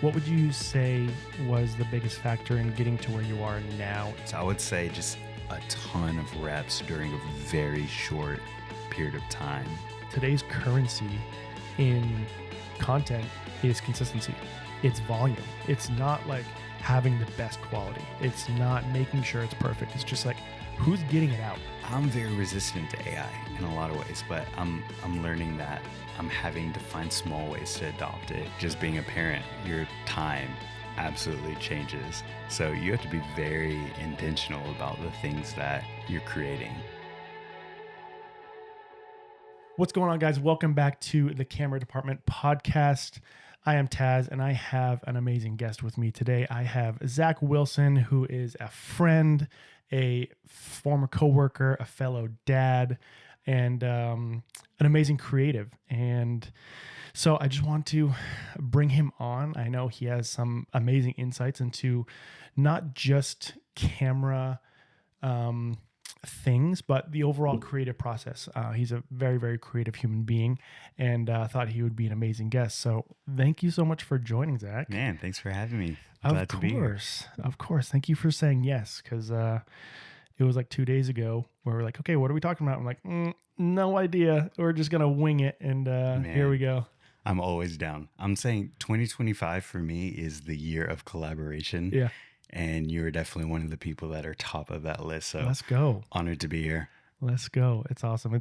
What would you say was the biggest factor in getting to where you are now? So I would say just a ton of reps during a very short period of time. Today's currency in content is consistency. It's volume. It's not like having the best quality. It's not making sure it's perfect. It's just like, who's getting it out? I'm very resistant to AI in a lot of ways, but I'm learning that I'm having to find small ways to adopt it. Just being a parent, your time absolutely changes. So you have to be very intentional about the things that you're creating. What's going on, guys? Welcome back to the Camera Department podcast. I am Taz, and I have an amazing guest with me today. I have Zach Wilson, who is a friend, a former coworker, a fellow dad, and an amazing creative. And so I just want to bring him on. I know he has some amazing insights into not just camera things, but the overall creative process. He's a very, very creative human being, and thought he would be an amazing guest. So thank you so much for joining, Zach. Man, thanks for having me. Glad to be here. Of course. Thank you for saying yes, because it was like 2 days ago where we're like, okay, what are we talking about? I'm like, no idea. We're just going to wing it, and here we go. I'm always down. I'm saying 2025 for me is the year of collaboration. Yeah. And you're definitely one of the people that are top of that list. So let's go. Honored to be here. Let's go. It's awesome.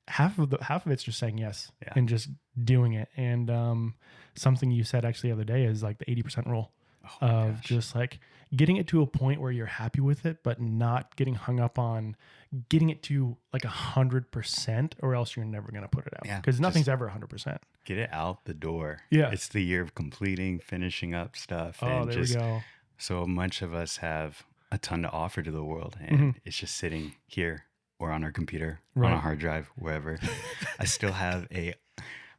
Half of it's just saying yes and just doing it. And something you said actually the other day is like the 80% rule of just like getting it to a point where you're happy with it, but not getting hung up on getting it to like 100%, or else you're never going to put it out. Yeah, because nothing's ever 100%. Get it out the door. Yeah. It's the year of completing, finishing up stuff. Oh, there we go. So much of us have a ton to offer to the world, and it's just sitting here or on our computer, on a hard drive, wherever. I still have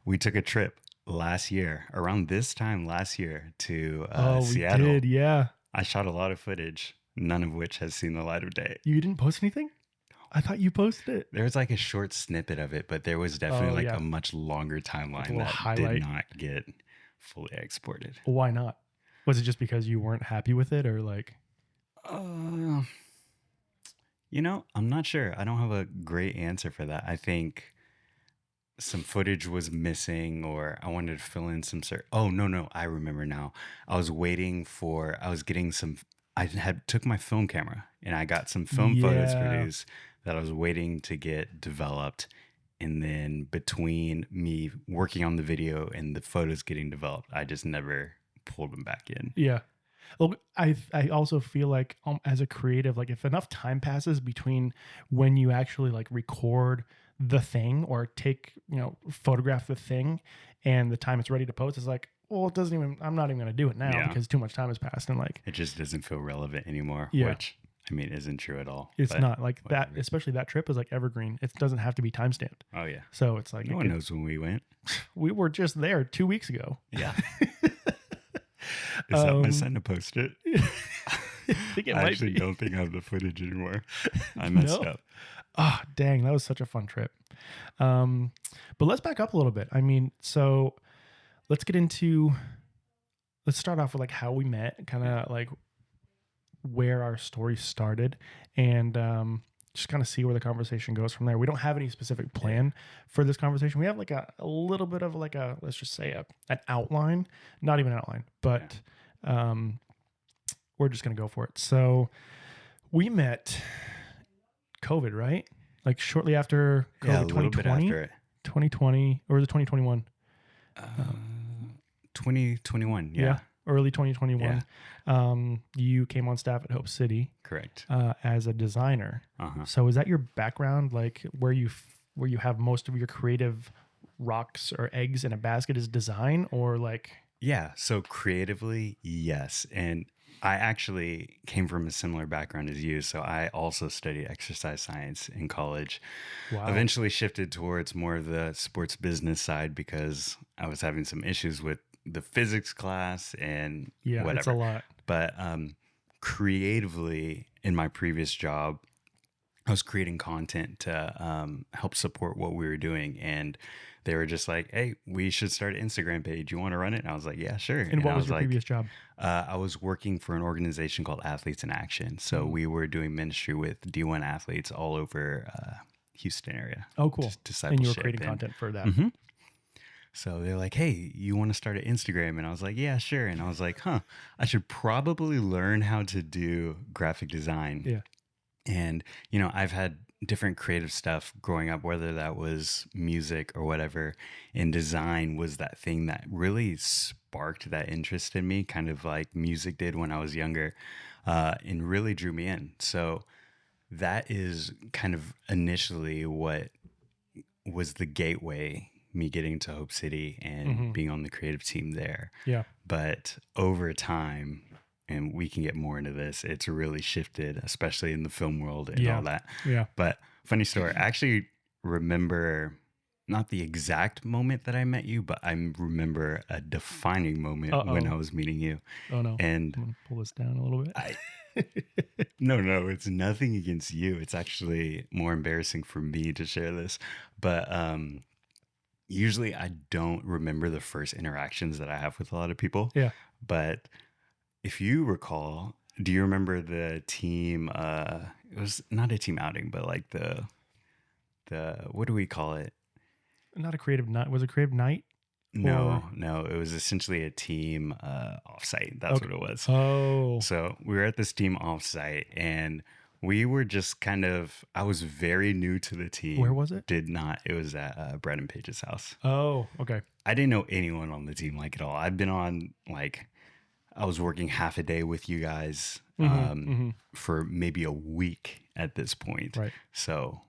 we took a trip last year, around this time last year, to Seattle. We did, yeah. I shot a lot of footage, none of which has seen the light of day. You didn't post anything? I thought you posted it. There was like a short snippet of it, but there was definitely a much longer timeline that highlight. Did not get fully exported. Why not? Was it just because you weren't happy with it, or like? I'm not sure. I don't have a great answer for that. I think some footage was missing, or I wanted to fill in some no, I remember now. I was took my film camera and I got some film photos produced that I was waiting to get developed. And then between me working on the video and the photos getting developed, I just never pulled them back in. Yeah. Well, I also feel like as a creative, like if enough time passes between when you actually like record the thing or photograph the thing and the time it's ready to post, it's like, well, I'm not even going to do it now because too much time has passed, and like it just doesn't feel relevant anymore, which isn't true at all. It's not like whatever. That, especially that trip is like evergreen. It doesn't have to be time stamped. Oh yeah. So it's like no one knows when we went. We were just there 2 weeks ago. Yeah. Is that my son to post it? I actually don't think I have the footage anymore. I messed up. Oh, dang. That was such a fun trip. But let's back up a little bit. So let's start off with like how we met, kind of like where our story started, and just kind of see where the conversation goes from there. We don't have any specific plan for this conversation. We have like a little bit of like let's just say an outline, not even an outline, but we're just going to go for it. So we met COVID, right? Like shortly after COVID, a little bit after it. 2020, or was it 2021? 2021, yeah. Early 2021. Yeah. You came on staff at Hope City. Correct. As a designer. Uh-huh. So is that your background, like where you have most of your creative rocks or eggs in a basket is design, or like? Yeah. So creatively, yes. And I actually came from a similar background as you. So I also studied exercise science in college. Wow. Eventually shifted towards more of the sports business side because I was having some issues with the physics class and whatever. It's a lot. But creatively, in my previous job, I was creating content to help support what we were doing. And they were just like, hey, we should start an Instagram page. You want to run it? And I was like, yeah, sure. And what I was was your like, previous job? I was working for an organization called Athletes in Action. So Mm. we were doing ministry with D1 athletes all over Houston area. Oh, cool. Just And you were discipleship. creating content for that. Mhm. So they're like, hey, you want to start an Instagram? And I was like, yeah, sure. And I was like, I should probably learn how to do graphic design. Yeah. And, I've had different creative stuff growing up, whether that was music or whatever. And design was that thing that really sparked that interest in me, kind of like music did when I was younger, and really drew me in. So that is kind of initially what was the gateway, me getting to Hope City and being on the creative team there. Yeah. But over time, and we can get more into this, it's really shifted, especially in the film world and all that. Yeah. But funny story, I actually remember not the exact moment that I met you, but I remember a defining moment when I was meeting you. Oh no. And I'm gonna pull this down a little bit. no, it's nothing against you. It's actually more embarrassing for me to share this. But usually I don't remember the first interactions that I have with a lot of people. Yeah. But if you recall, do you remember the team? It was not a team outing, but like the what do we call it? Not a creative night. Was it creative night? No, it was essentially a team offsite. That's what it was. Oh. So we were at this team offsite, and we were just kind of, I was very new to the team. Where was it? It was at Brad and Paige's house. Oh, okay. I didn't know anyone on the team like at all. I've been on I was working half a day with you guys for maybe a week at this point. Right. So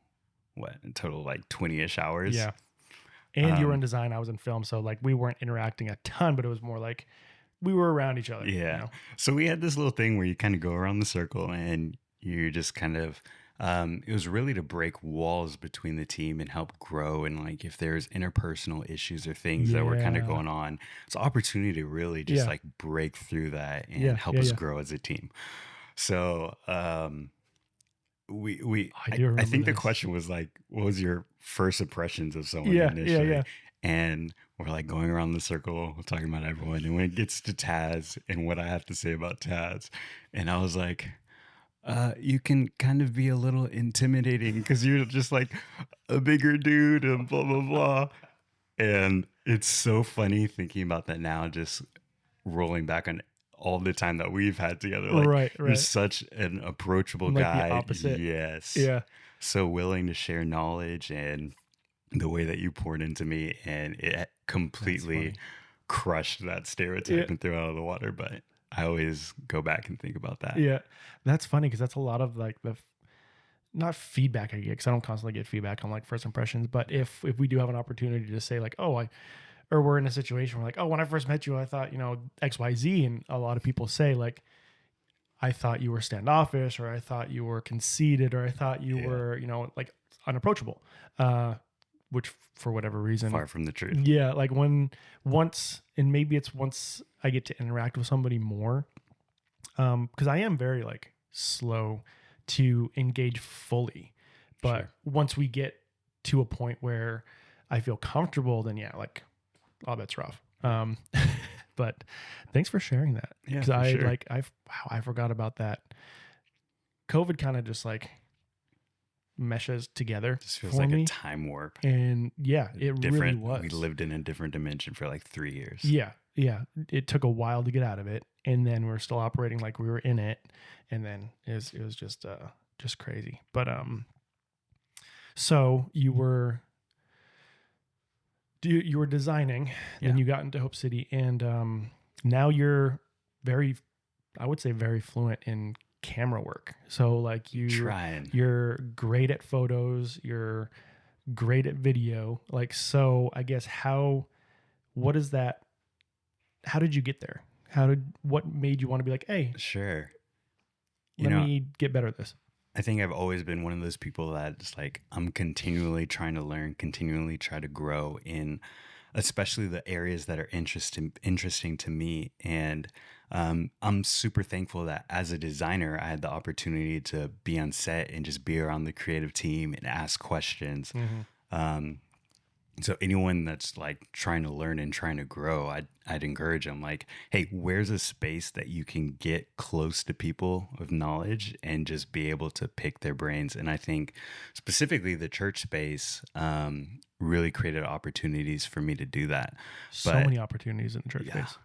what, in total, like 20-ish hours? Yeah. And you were in design, I was in film. So like we weren't interacting a ton, but it was more like we were around each other. Yeah. You know? So we had this little thing where you kind of go around the circle and you just kind of, it was really to break walls between the team and help grow. And like if there's interpersonal issues or things that were kind of going on, it's an opportunity to really just like break through that and help us grow as a team. So, I think the question was like, what was your first impressions of someone initially? Yeah. And we're like going around the circle, talking about everyone. And when it gets to Taz and what I have to say about Taz, and I was like, you can kind of be a little intimidating because you're just like a bigger dude and blah, blah, blah. And it's so funny thinking about that now, just rolling back on all the time that we've had together. Like, right. You're such an approachable like guy. The opposite. Yes. Yeah. So willing to share knowledge and the way that you poured into me, and it completely crushed that stereotype and threw it out of the water. But I always go back and think about that. Yeah. That's funny because that's a lot of like not feedback I get, because I don't constantly get feedback on like first impressions. But if we do have an opportunity to say like, or we're in a situation where like, oh, when I first met you, I thought, X, Y, Z. And a lot of people say like, I thought you were standoffish, or I thought you were conceited, or I thought you were, like unapproachable, which for whatever reason, Far from the truth. Yeah. Like once I get to interact with somebody more, because I am very like slow to engage fully, but once we get to a point where I feel comfortable, then like all bets are off. But thanks for sharing that. Yeah, because I forgot about that. COVID kind of just like meshes together. Just feels for like me. a time warp. And it really was. We lived in a different dimension for like 3 years. Yeah. It took a while to get out of it, and then we're still operating like we were in it, and then it was just crazy. But so you were designing, then you got into Hope City, and now you're I would say very fluent in camera work. So like you're great at photos, you're great at video. Like, so I guess what is that? How did you get there? What made you want to be like, hey, sure, let me get better at this? I think I've always been one of those people that's like, I'm continually trying to learn, continually try to grow in especially the areas that are interesting to me. And I'm super thankful that as a designer, I had the opportunity to be on set and just be around the creative team and ask questions. Hmm. Um, so anyone that's like trying to learn and trying to grow, I'd encourage them like, hey, where's a space that you can get close to people of knowledge and just be able to pick their brains? And I think specifically the church space really created opportunities for me to do that. So But many opportunities in the church yeah, space.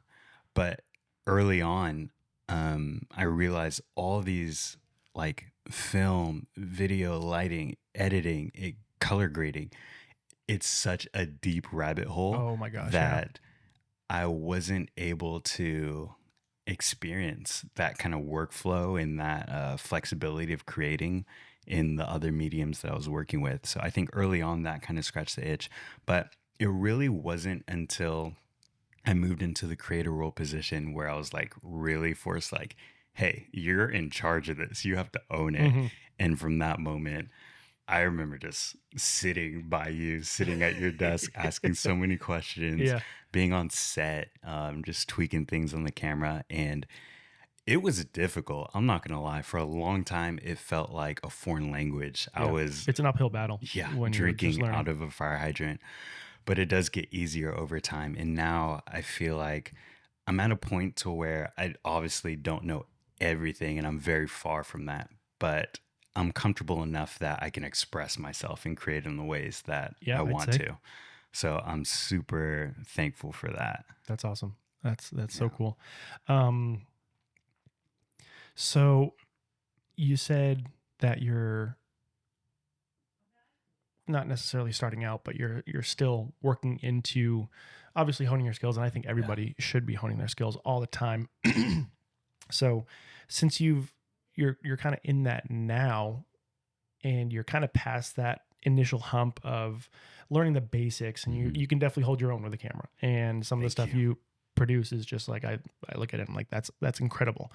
but early on, I realized all these like film, video, lighting, editing, color grading, it's such a deep rabbit hole Oh my gosh, yeah. that I wasn't able to experience that kind of workflow and that flexibility of creating in the other mediums that I was working with. So I think early on that kind of scratched the itch, but it really wasn't until I moved into the creator role position where I was like really forced, like, hey, you're in charge of this. You have to own it. Hmm. And from that moment, I remember just sitting by you, sitting at your desk, asking so many questions, Yeah. being on set, just tweaking things on the camera. And it was difficult. I'm not going to lie. For a long time, it felt like a foreign language. I Yeah. was, It's an uphill battle yeah, when you're just drinking learning. out of a fire hydrant, but it does get easier over time. And now I feel like I'm at a point to where I obviously don't know everything and I'm very far from that, but I'm comfortable enough that I can express myself and create in the ways that Yeah, I I'd want say to. So I'm super thankful for that. that's awesome. That's so Yeah. cool. Um, so you said that you're not necessarily starting out, but you're still working into obviously honing your skills, and I think Yeah. everybody should be honing their skills all the time. So since you're kind of in that now, and you're kind of past that initial hump of learning the basics, and you Mhm. you can definitely hold your own with a camera, and some of the Thank stuff you. you produce is just like I look at it and like that's incredible.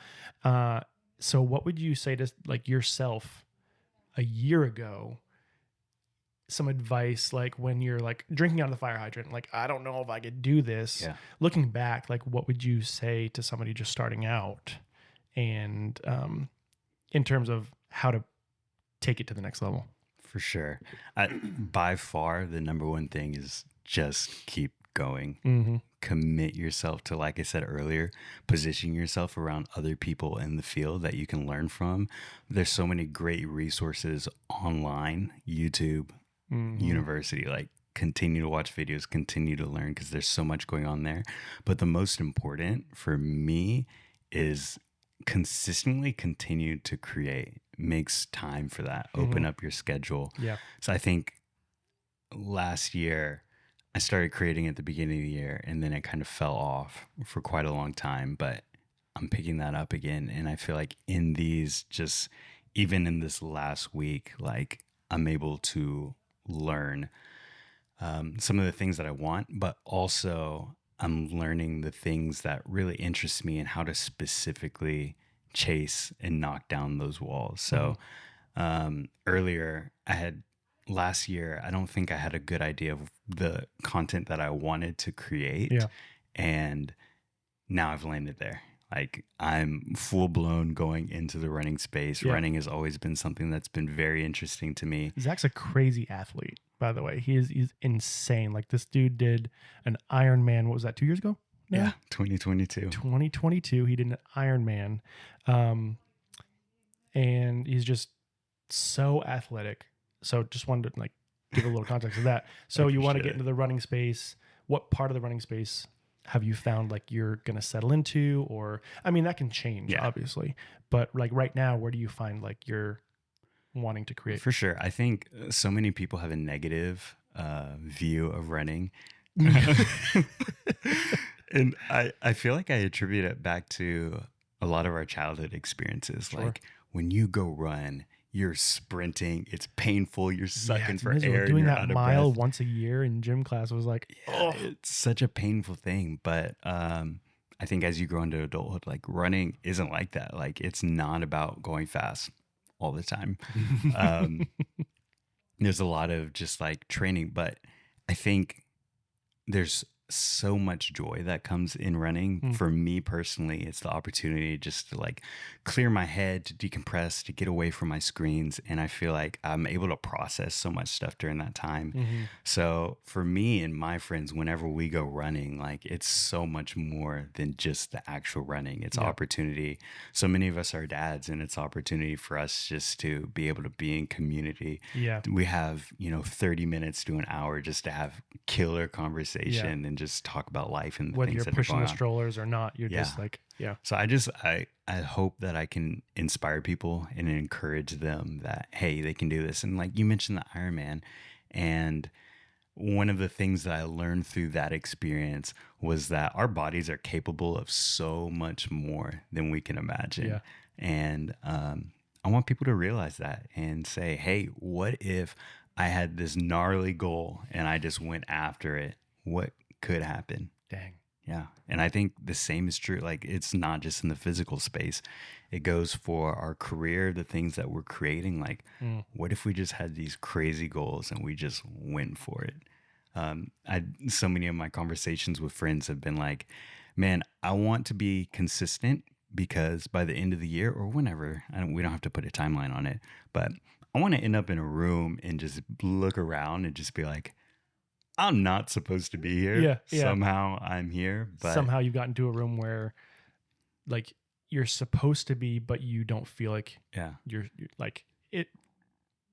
So what would you say to like yourself a year ago, some advice like when you're like drinking out of the fire hydrant, like I don't know if I could do this. Yeah, Looking back, like what would you say to somebody just starting out, and in terms of how to take it to the next level? for sure. By far, the number one thing is just keep going. Mm-hmm. Commit yourself to, like I said earlier, position yourself around other people in the field that you can learn from. There's so many great resources online, YouTube, Mm-hmm. university, like continue to watch videos, continue to learn because there's so much going on there. But the most important for me is consistently continue to create. Makes time for that. Mm-hmm. Open up your schedule. Yeah. So I think last year I started creating at the beginning of the year and then it kind of fell off for quite a long time, but I'm picking that up again. And I feel like in these, just even in this last week, like I'm able to learn some of the things that I want, but also I'm learning the things that really interest me and how to specifically chase and knock down those walls. Mm-hmm. So earlier, I had last year, I don't think I had a good idea of the content that I wanted to create. Yeah. And now I've landed there. Like I'm full blown going into the running space. Yeah. Running has always been something that's been very interesting to me. Zach's a crazy athlete, by the way. He's insane. Like this dude did an Ironman. What was that? 2 years ago? No? Yeah, 2022. 2022. He did an Ironman, and he's just so athletic. So just wanted to like give a little context of that. So you want to appreciate get it. into the running space. What part of the running space have you found like you're gonna settle into? Or I mean that can change, Yeah. obviously. But like right now, where do you find like you're wanting to create? For sure. I think so many people have a negative view of running. And I feel like I attribute it back to a lot of our childhood experiences. Sure. Like when you go run, you're sprinting, it's painful, you're sucking it's for miserable. air, and Doing you're that out of mile breath. once a year in gym class was like, Yeah, it's such a painful thing. But I think as you grow into adulthood, like running isn't like that. Like it's not about going fast all the time. Um, there's a lot of just like training, but I think there's so much joy that comes in running. Mm. For me personally, it's the opportunity just to like clear my head, to decompress, to get away from my screens. And I feel like I'm able to process so much stuff during that time. Mm-hmm. So for me and my friends, whenever we go running, like it's so much more than just the actual running. It's Yeah. opportunity. So many of us are dads, and it's opportunity for us just to be able to be in community. Yeah. We have, 30 minutes to an hour just to have killer conversation and just talk about life and the Whether things you're that are pushing going the on. strollers or not, you're Yeah. just like, yeah. So I hope that I can inspire people and encourage them that, hey, they can do this. And like you mentioned the Ironman, and one of the things that I learned through that experience was that our bodies are capable of so much more than we can imagine. Yeah. And I want people to realize that and say, hey, what if I had this gnarly goal and I just went after it? What could happen? Dang. Yeah. And I think the same is true. Like, it's not just in the physical space, it goes for our career, the things that we're creating. Like, what if we just had these crazy goals and we just went for it? So many of my conversations with friends have been like, man, I want to be consistent because by the end of the year or whenever, we don't have to put a timeline on it, but I want to end up in a room and just look around and just be like, I'm not supposed to be here. Yeah, yeah. Somehow I'm here, but Somehow you've gotten to a room where like you're supposed to be, but you don't feel like yeah, you're like it.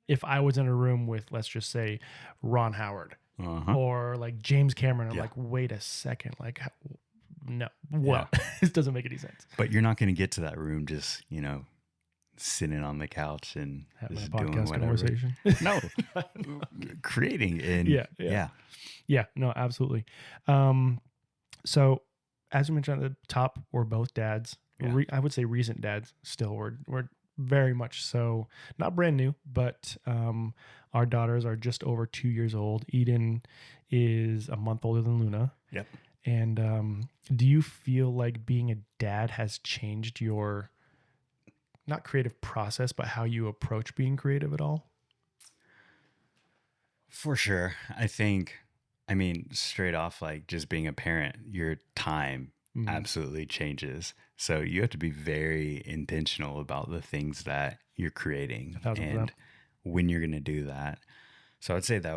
If I was in a room with, let's just say, Ron Howard or like James Cameron, I'm Yeah. like, wait a second, like, no, what? This doesn't make any sense. But you're not going to get to that room just, sitting on the couch and Having a just doing podcast whatever. conversation. No, creating and Yeah, no, absolutely. So as we mentioned at the top, we're both dads. Yeah. I would say recent dads still. We're very much so, not brand new, but our daughters are just over 2 years old. Eden is a month older than Luna. Yep. And do you feel like being a dad has changed your, not creative process, but how you approach being creative at all? For sure. I mean, straight off, like just being a parent, your time absolutely changes. So you have to be very intentional about the things that you're creating 1,000%. and when you're going to do that. So I'd say that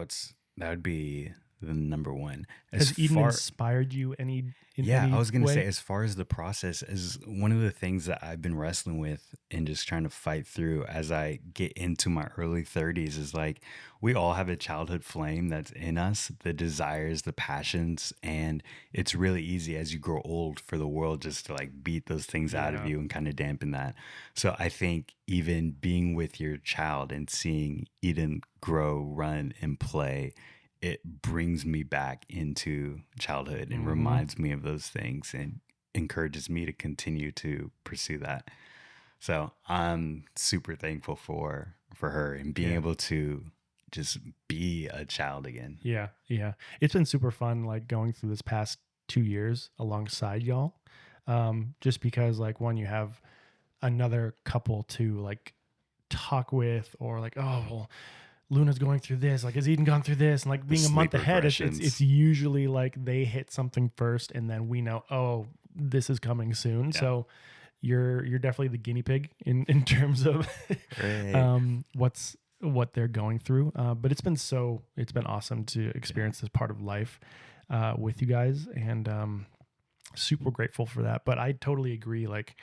would be the number one. Has Eden inspired you any I was going to way? say, as far as the process, is one of the things that I've been wrestling with and just trying to fight through as I get into my early 30s is like, we all have a childhood flame that's in us, the desires, the passions, and it's really easy as you grow old for the world just to like beat those things out of you and kind of dampen that. So I think even being with your child and seeing Eden grow, run, and play, it brings me back into childhood and reminds me of those things and encourages me to continue to pursue that. So I'm super thankful for her and being able to just be a child again. Yeah. Yeah. It's been super fun, like going through this past 2 years alongside y'all. Just because like one, you have another couple to like talk with, or like, oh, well, Luna's going through this, like, has Eden gone through this? And like being a month ahead, it's usually like they hit something first and then we know, oh, this is coming soon. Yeah. So you're definitely the guinea pig in terms of what they're going through. But it's been awesome to experience this part of life with you guys, and super grateful for that. But I totally agree, like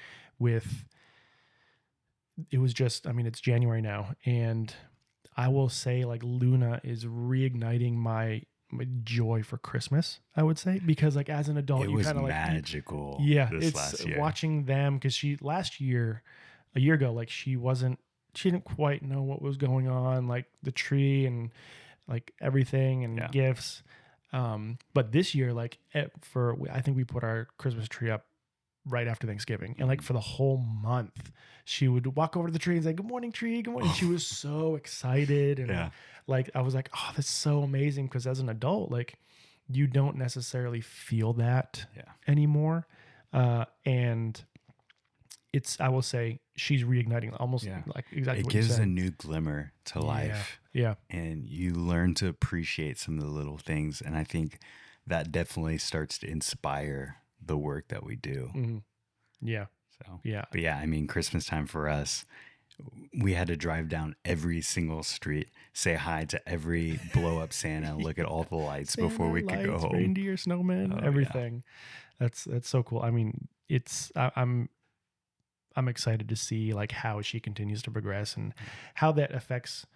it was just, I mean, it's January now, and I will say like Luna is reigniting my joy for Christmas, I would say, because like as an adult, you kind of like magical. It's last year. Watching them, because a year ago, like she didn't quite know what was going on, like the tree and like everything and gifts. But this year, like I think we put our Christmas tree up right after Thanksgiving, and like for the whole month she would walk over to the tree and say, "Good morning, tree, good morning." And she was so excited, and like I was like, oh, that's so amazing, because as an adult, like you don't necessarily feel that anymore. And it's, I will say, she's reigniting almost like exactly it what you gives said. a new glimmer to life. Yeah. And you learn to appreciate some of the little things. And I think that definitely starts to inspire the work that we do. Mm-hmm. Yeah. So, Yeah. but yeah, I mean, Christmas time for us, we had to drive down every single street, say hi to every blow up Santa, look at all the lights before Santa, we could go lights, home. reindeer, snowmen, Oh yeah. everything. That's so cool. I mean, I'm excited to see like how she continues to progress and how that affects,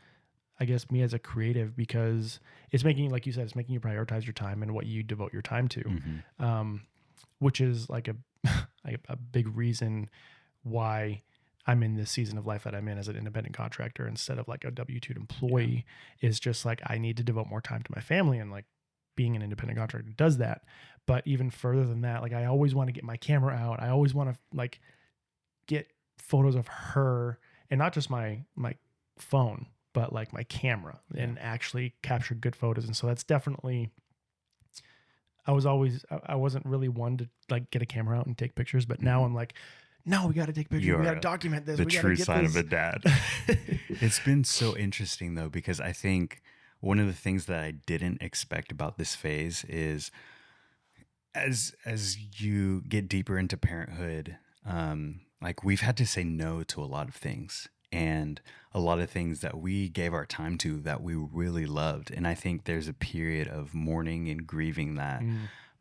I guess, me as a creative, because it's making, like you said, it's making you prioritize your time and what you devote your time to, Mm-hmm. which is like a like a big reason why I'm in this season of life that I'm in as an independent contractor instead of like a W-2 employee. Is just like I need to devote more time to my family, and like being an independent contractor does that. But even further than that, like I always want to get my camera out. I always want to like get photos of her, and not just my phone, but like my camera, and actually capture good photos. And so that's definitely, I wasn't really one to like get a camera out and take pictures, but now I'm like, no, we got to take pictures. We got to document this. The We got to true get sign this. of a dad. It's been so interesting though, because I think one of the things that I didn't expect about this phase is as you get deeper into parenthood, like we've had to say no to a lot of things, and a lot of things that we gave our time to that we really loved. And I think there's a period of mourning and grieving that.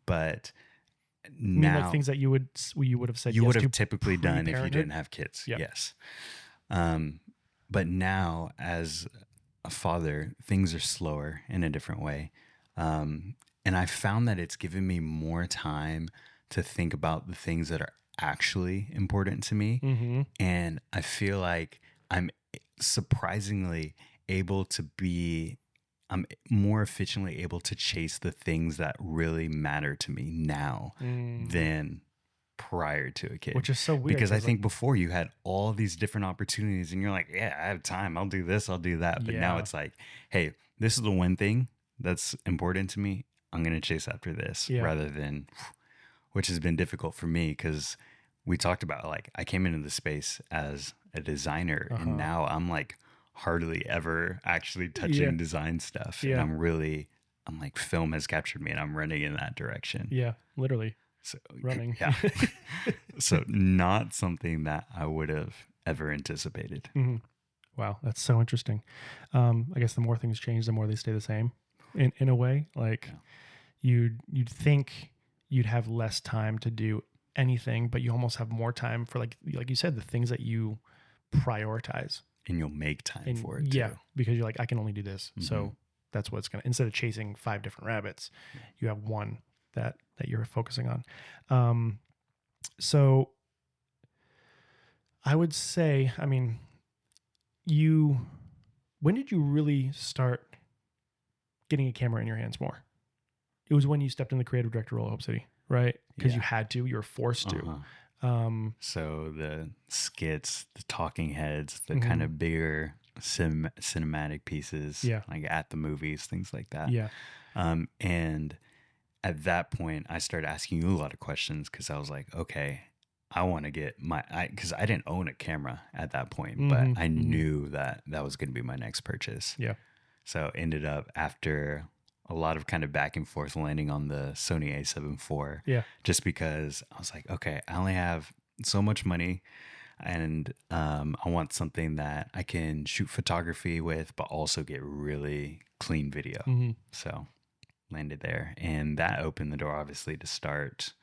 But I mean, like now things that you would have said you yes would to have typically done if you pre-parenthood? didn't have kids. Yep. Yes. But now as a father, things are slower in a different way. And I found that it's given me more time to think about the things that are actually important to me. Mm-hmm. And I feel like I'm surprisingly able to I'm more efficiently able to chase the things that really matter to me now than prior to a kid. Which is so weird, because I 'cause, think like, before you had all these different opportunities and you're like, yeah, I have time. I'll do this. I'll do that. But now Yeah. it's like, hey, this is the one thing that's important to me. I'm going to chase after this Yeah. rather than, which has been difficult for me because we talked about like I came into the space as a designer and now I'm like hardly ever actually touching design stuff. And I'm like, film has captured me and I'm running in that direction. Yeah, literally So running. yeah. So not something that I would have ever anticipated. Mm-hmm. Wow, that's so interesting. I guess the more things change, the more they stay the same. In a way, like you'd think you'd have less time to do anything, but you almost have more time for like you said, the things that you prioritize. And you'll make time And for it yeah, too. because you're like, I can only do this. So that's what's gonna, instead of chasing 5 different rabbits, you have one that you're focusing on. So I would say, I mean, when did you really start getting a camera in your hands more? It was when you stepped in the creative director role at Hope City, right? Because you had to, you were forced to. So the skits, the talking heads, the kind of bigger cinematic pieces, like at the movies, things like that. Yeah. And at that point, I started asking you a lot of questions because I was like, okay, I want to get because I didn't own a camera at that point, but I knew that was going to be my next purchase. Yeah. So ended up after a lot of kind of back and forth landing on the Sony A7 IV. Yeah. Just because I was like, okay, I only have so much money and I want something that I can shoot photography with, but also get really clean video. So landed there, and that opened the door obviously to start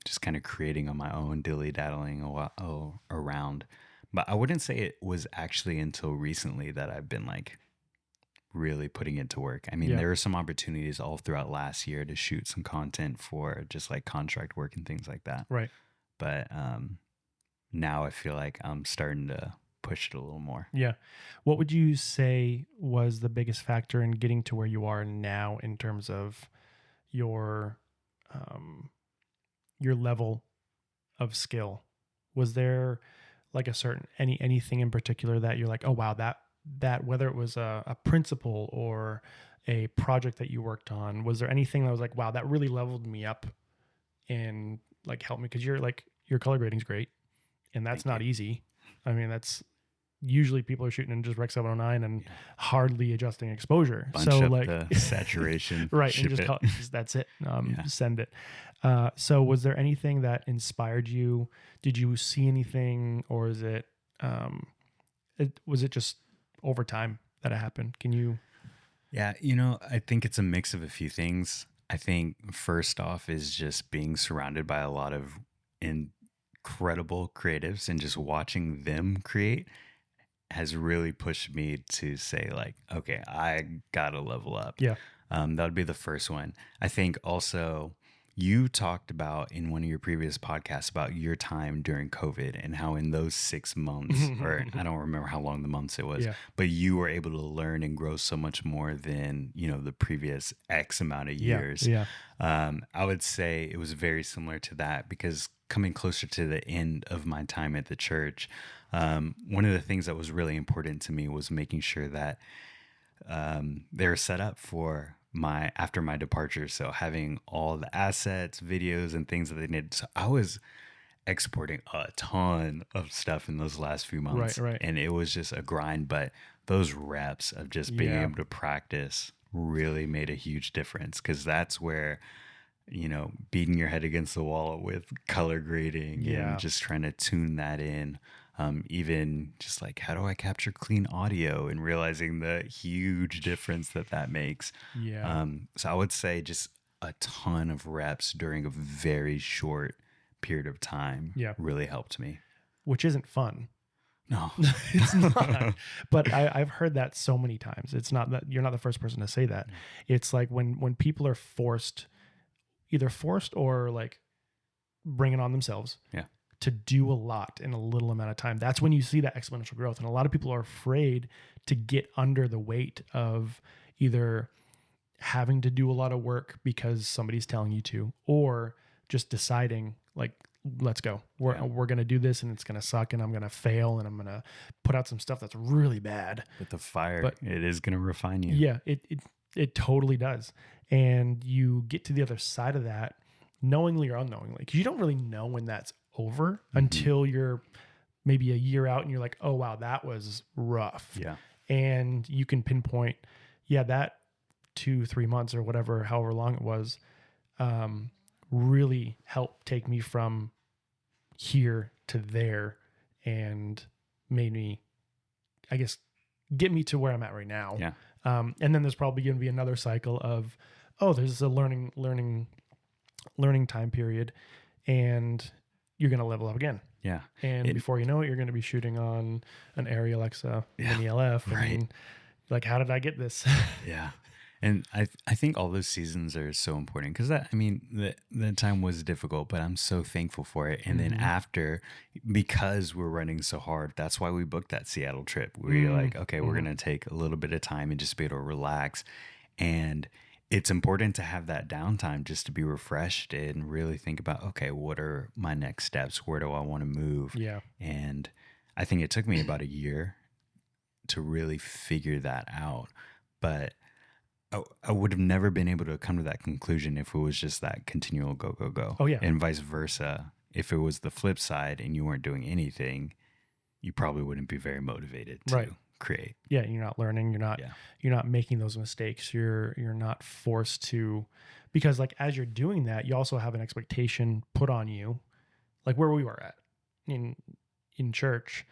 just kind of creating on my own, dilly-daddling around. But I wouldn't say it was actually until recently that I've been like really putting it to work. I mean, there were some opportunities all throughout last year to shoot some content for just like contract work and things like that. Right. But now I feel like I'm starting to push it a little more. Yeah. What would you say was the biggest factor in getting to where you are now in terms of your level of skill? Was there like a certain anything in particular that you're like, oh wow, that whether it was a principle or a project that you worked on, was there anything that was like, wow, that really leveled me up and like helped me? Because your color grading's great, and that's not easy. I mean, usually people are shooting in just Rec 709 and hardly adjusting exposure. Bunch So up like the saturation, right. ship And just it. call it, that's it. Yeah. Send it. So was there anything that inspired you? Did you see anything, or is it, was it just over time that it happened? Can you? Yeah, I think it's a mix of a few things. I think first off is just being surrounded by a lot of incredible creatives and just watching them create has really pushed me to say like, okay, I gotta level up. Yeah. That would be the first one. I think also you talked about in one of your previous podcasts about your time during COVID and how in those 6 months, or I don't remember how long the months it was, Yeah. but you were able to learn and grow so much more than, the previous X amount of years. Yeah. I would say it was very similar to that because coming closer to the end of my time at the church, one of the things that was really important to me was making sure that they were set up for after my departure. So having all the assets, videos, and things that they needed. So I was exporting a ton of stuff in those last few months, Right. and it was just a grind. But those reps of just being Yeah. able to practice really made a huge difference because that's where beating your head against the wall with color grading Yeah. and just trying to tune that in. Even just like, how do I capture clean audio and realizing the huge difference that makes. Yeah. So I would say just a ton of reps during a very short period of time Yeah. really helped me. Which isn't fun. No, It's not. But I've heard that so many times. It's not that you're not the first person to say that. It's like when people are either forced or like bring it on themselves. Yeah. To do a lot in a little amount of time. That's when you see that exponential growth. And a lot of people are afraid to get under the weight of either having to do a lot of work because somebody's telling you to, or just deciding like, let's go. We're going to do this and it's going to suck and I'm going to fail and I'm going to put out some stuff that's really bad. But the fire, it is going to refine you. Yeah, it totally does. And you get to the other side of that knowingly or unknowingly, because you don't really know when that's over until you're maybe a year out and you're like, oh, wow, that was rough. Yeah. And you can pinpoint, that 2-3 months or whatever, however long it was, really helped take me from here to there and made me, I guess, get me to where I'm at right now. Yeah. And then there's probably going to be another cycle of, there's a learning time period, and you're going to level up again. Yeah. And before you know it, you're going to be shooting on an Arri Alexa Mini LF. Right. And like, how did I get this? Yeah. And I think all those seasons are so important because the time was difficult, but I'm so thankful for it. And then after, because we're running so hard, that's why we booked that Seattle trip. We were like, okay, we're going to take a little bit of time and just be able to relax. And it's important to have that downtime just to be refreshed and really think about, okay, what are my next steps? Where do I want to move? Yeah. And I think it took me about a year to really figure that out. But I would have never been able to come to that conclusion if it was just that continual go, go, go. Oh, yeah. And vice versa. If it was the flip side and you weren't doing anything, you probably wouldn't be very motivated to create. Yeah, you're not learning. You're not making those mistakes. You're not forced to, because like as you're doing that, you also have an expectation put on you, like where we were at in church.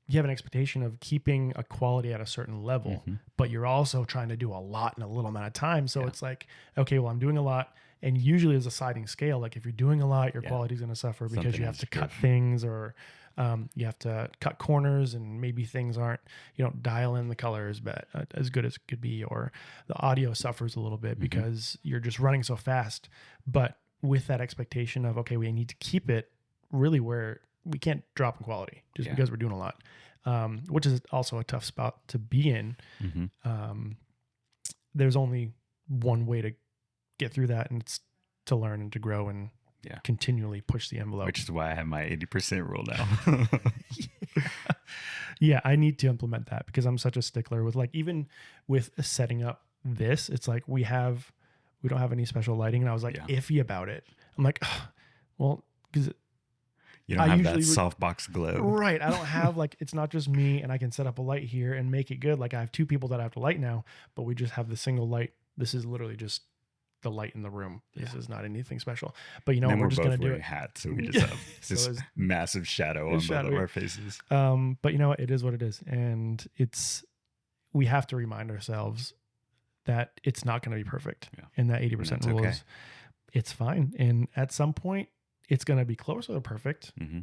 You have an expectation of keeping a quality at a certain level, but you're also trying to do a lot in a little amount of time. So it's like, okay, well, I'm doing a lot. And usually there's a sliding scale. Like if you're doing a lot, your quality is going to suffer because you have to cut things, or you have to cut corners, and maybe things you don't dial in the colors but as good as it could be, or the audio suffers a little bit because you're just running so fast. But with that expectation of, okay, we need to keep it really where we can't drop in quality just because we're doing a lot, which is also a tough spot to be in. There's only one way to get through that, and it's to learn and to grow and continually push the envelope. Which is why I have my 80% rule now. Yeah, I need to implement that because I'm such a stickler with, like, even with setting up this, it's like we don't have any special lighting, and I was like iffy about it. I'm like, well, because You don't I have that usually softbox glow. right. I don't have like, it's not just me and I can set up a light here and make it good. Like I have two people that I have to light now, but we just have the single light. This is literally just the light in the room. This is not anything special. But you know And what? then We're just both going to do wearing it. hats, so we just have So this it's- massive shadow on both of our faces. But you know what? It is what it is. And we have to remind ourselves that it's not going to be perfect. Yeah. And that 80% rule is it's fine. And at some point, it's going to be closer to perfect. Mm-hmm.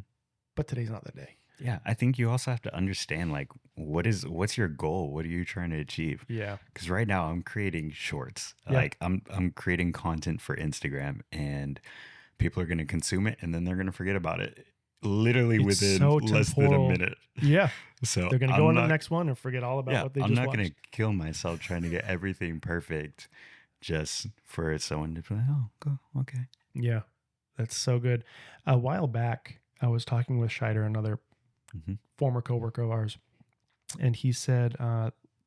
But today's not the day. Yeah, I think you also have to understand like what's your goal? What are you trying to achieve? Yeah. Because right now I'm creating shorts. Yeah. Like I'm creating content for Instagram, and people are going to consume it, and then they're going to forget about it. Literally It's within so less than a temporal. minute. Yeah. So They're going to go on to the next one and forget all about what they just watched. I'm not going to kill myself trying to get everything perfect just for someone to be like, oh, go, okay. Yeah, that's so good. A while back, I was talking with Scheider, another former coworker of ours, and he said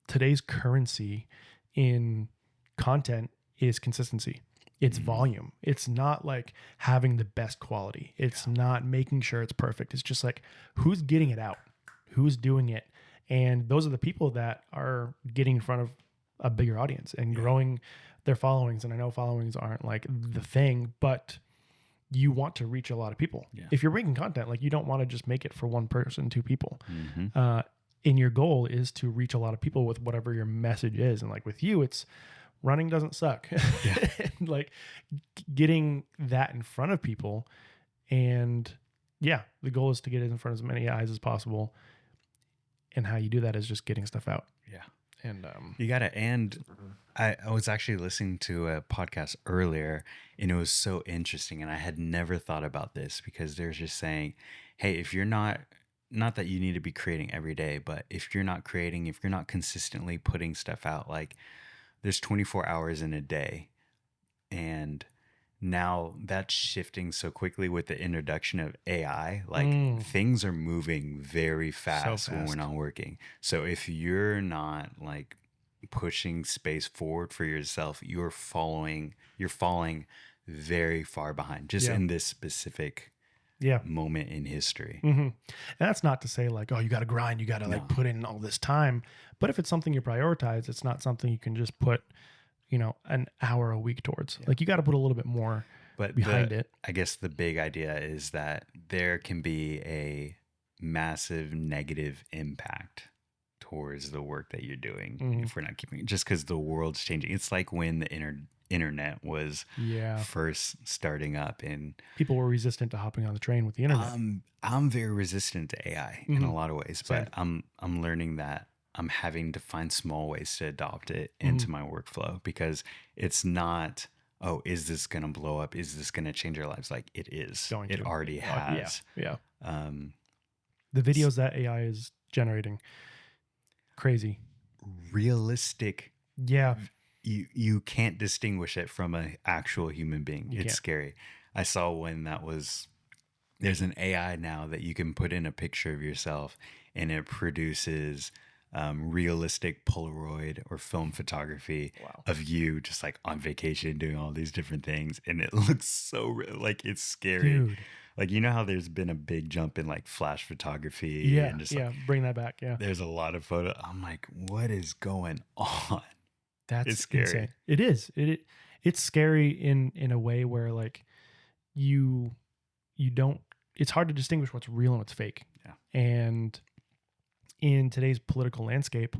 today's currency in content is consistency. It's volume. It's not like having the best quality. It's not making sure it's perfect. It's just like who's getting it out, who's doing it. And those are the people that are getting in front of a bigger audience and growing their followings. And I know followings aren't like the thing, but you want to reach a lot of people. Yeah. If you're making content, like you don't want to just make it for one person, two people. Mm-hmm. And your goal is to reach a lot of people with whatever your message is. And like with you, it's running doesn't suck. Yeah. And like getting that in front of people. And yeah, the goal is to get it in front of as many eyes as possible. And how you do that is just getting stuff out. Yeah. And you gotta, and I was actually listening to a podcast earlier, and it was so interesting, and I had never thought about this, because they're just saying, hey, if you're not that you need to be creating every day, but if you're not consistently putting stuff out, like there's 24 hours in a day, and now that's shifting so quickly with the introduction of AI. Like things are moving very fast when we're not working. So if you're not like pushing space forward for yourself, you're falling very far behind just in this specific moment in history. And that's not to say like, oh, you got to grind, you got to like put in all this time. But if it's something you prioritize, it's not something you can just put, an hour a week towards. Like you got to put a little bit more behind it. I guess the big idea is that there can be a massive negative impact towards the work that you're doing if we're not keeping it, just because the world's changing. It's like when the internet was first starting up, and people were resistant to hopping on the train with the internet. I'm very resistant to AI in a lot of ways, but I'm learning that I'm having to find small ways to adopt it into my workflow, because it's not, oh, is this going to blow up? Is this going to change our lives? Like it is. It already has. Yeah. The videos that AI is generating, crazy. Realistic. Yeah. You can't distinguish it from an actual human being. It's scary. I saw one that was, there's an AI now that you can put in a picture of yourself, and it produces realistic Polaroid or film photography of you just like on vacation doing all these different things, and it looks so like it's scary. Dude. Like, you know how there's been a big jump in like flash photography and just like, bring that back. there's a lot of photo. I'm like, what is going on? It's scary. Insane. It is. It's scary in a way where like you don't, it's hard to distinguish what's real and what's fake. Yeah. And in today's political landscape,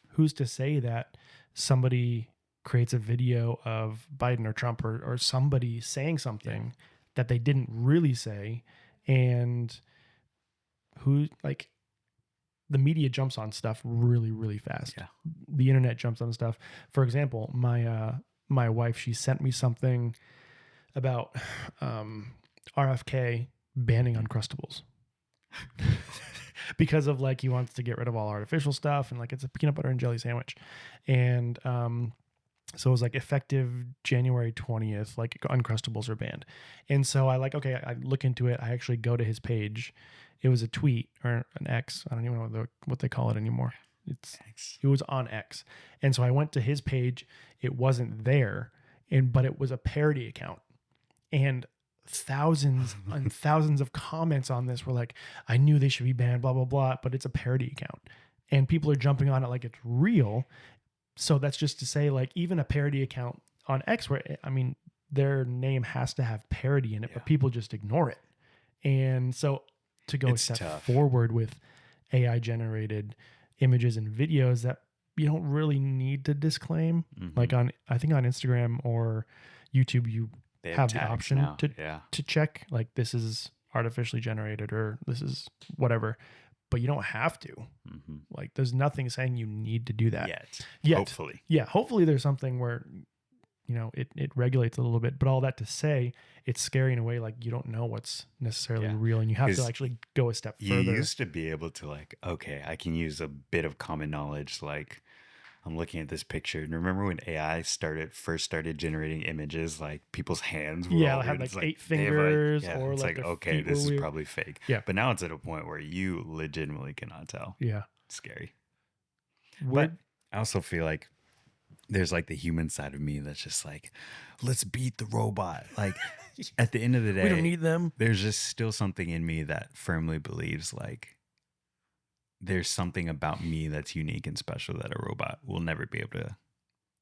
who's to say that somebody creates a video of Biden or Trump or somebody saying something that they didn't really say, and who, like, the media jumps on stuff really, really fast. Yeah. The internet jumps on stuff. For example, my wife, she sent me something about RFK banning Uncrustables. Because of like, he wants to get rid of all artificial stuff, and like it's a peanut butter and jelly sandwich. And so it was like effective January 20th, like Uncrustables are banned. And so I look into it. I actually go to his page. It was a tweet or an X. I don't even know what they call it anymore. It was on X. And so I went to his page. It wasn't there, but it was a parody account. And thousands and thousands of comments on this were like, I knew they should be banned, blah, blah, blah, but it's a parody account. And people are jumping on it like it's real. So that's just to say, like, even a parody account on X, where, I mean, their name has to have parody in it, but people just ignore it. And so to go It's a step tough. forward with AI generated images and videos that you don't really need to disclaim, like I think on Instagram or YouTube, you They have the tags option now. to check, like, this is artificially generated or this is whatever, but you don't have to. Like, there's nothing saying you need to do that Yet. Hopefully. Yeah, hopefully there's something where, you know, it regulates a little bit. But all that to say, it's scary in a way, like, you don't know what's necessarily real, and you have to actually go a step further. You used to be able to, like, okay, I can use a bit of common knowledge, like, I'm looking at this picture, and remember when AI first started generating images, like people's hands were all they had weird. like 8 fingers, or it's like like, their okay, feet this were is weird. probably fake. Yeah. But now it's at a point where you legitimately cannot tell. Yeah. It's scary. But I also feel like there's like the human side of me that's just like, let's beat the robot. Like, at the end of the day, we don't need them. There's just still something in me that firmly believes, like, there's something about me that's unique and special that a robot will never be able to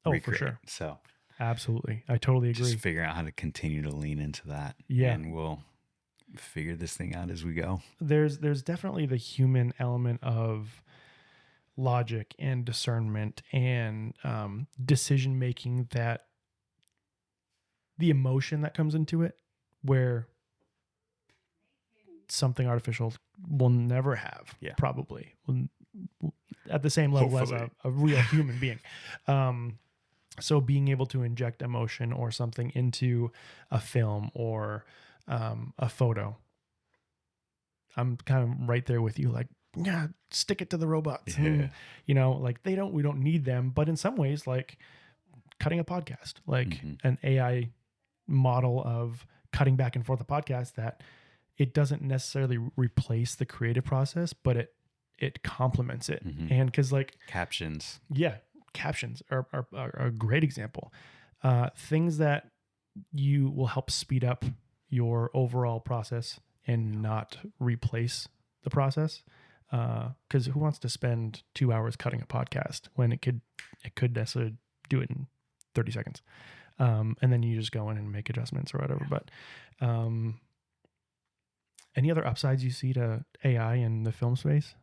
recreate. For sure. So absolutely, I totally agree. just figuring out how to continue to lean into that. Yeah. And we'll figure this thing out as we go. There's definitely the human element of logic and discernment and decision making, that the emotion that comes into it, where something artificial will never have, probably at the same level Hopefully. as a real human being. So being able to inject emotion or something into a film or a photo, I'm kind of right there with you. Like, yeah, stick it to the robots. Yeah. And, you know, like, we don't need them, but in some ways, like cutting a podcast, like an AI model of cutting back and forth a podcast, that it doesn't necessarily replace the creative process, but it complements it. And because, like, captions are a great example. Things that you will help speed up your overall process and not replace the process. Because who wants to spend 2 hours cutting a podcast when it could necessarily do it in 30 seconds? And then you just go in and make adjustments or whatever. But any other upsides you see to AI in the film space?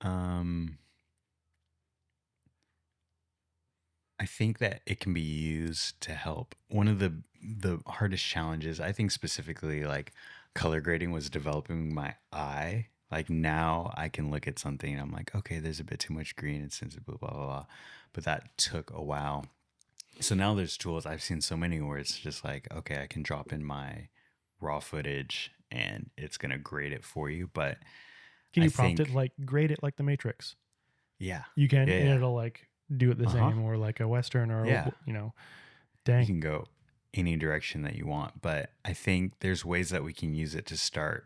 I think that it can be used to help. One of the hardest challenges, I think specifically, like, color grading was developing my eye. Like, now I can look at something and I'm like, okay, there's a bit too much green, it's sensitive, blah, blah, blah. But that took a while. So now there's tools. I've seen so many where it's just like, okay, I can drop in my raw footage and it's going to grade it for you. But can you prompt it, like, grade it like the Matrix? Yeah. You can, and it'll, like, do it the same, or like a Western, or, you know, dang. You can go any direction that you want. But I think there's ways that we can use it to start